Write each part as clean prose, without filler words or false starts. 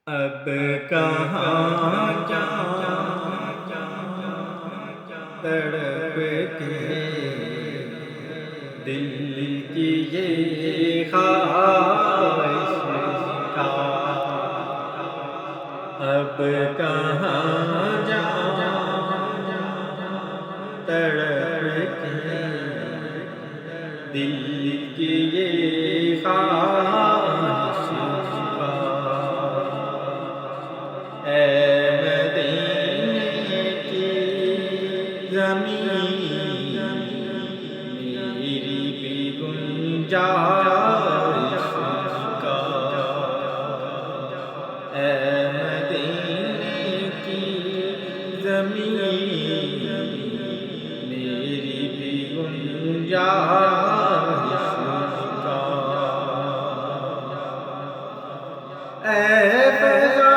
اب کہاں جاؤں تڑپ کے دل کی یہ خواہش کا، اب کہاں جاؤں تڑپ کے دل کی یہ خواہش کا۔ اے مدینے کی زمین میری بھی گنجائش کا، اے مدینے کی زمین میری بھی گنجائش کا۔ اے فضا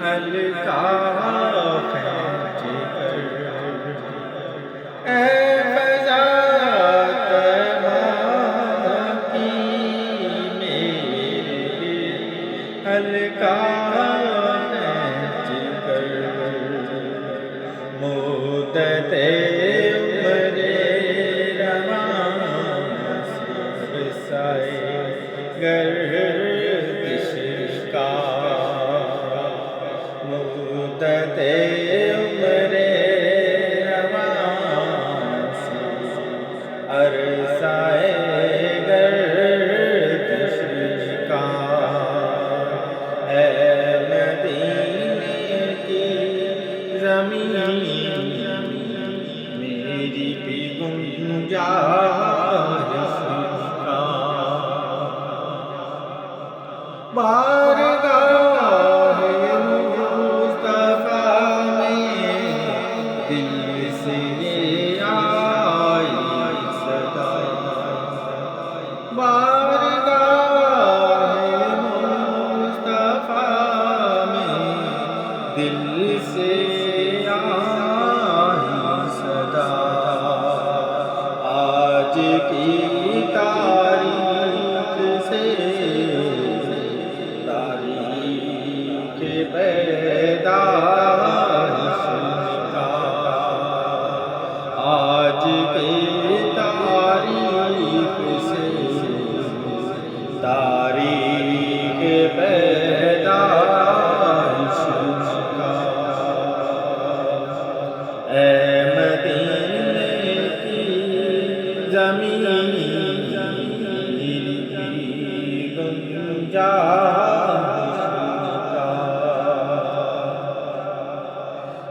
ہلکا کھینچ کر، اے فضا طیبہ کی میرے ہلکا کھینچ کر، مدت عمر رواں سائے گردش کا، مدت عمر رواں عرصۂ گردش کا۔ اے مدینے کی زمین میری بھی گنجائش کا، بارگاہ مصطفیٰ میں دل سے آئی صدا، بارگاہ مصطفیٰ میں دل سے آئی صدا، آج کی تاریخ سے پیدائش کا، آج کی تاریخ سے تاریخ پیدائش کا۔ اے مدینے کی زمین میری بھی گنجائش کا،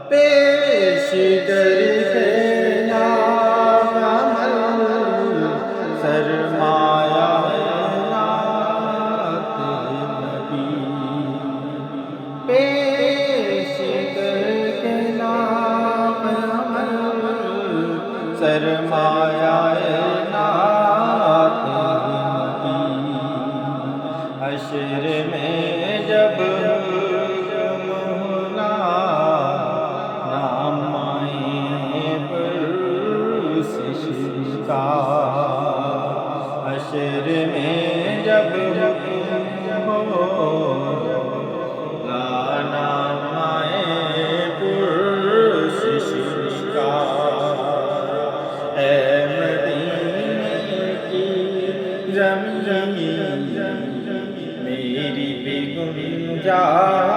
پیش کر کے نام عمل سرمایہ نعت نبی، پیش کر کے نام عمل سرمایہ نعت نبی، حشر میں جب حشر میں جب لانا مائے پرسش کا، اے مدینے کی زمین میری بھی گنجائش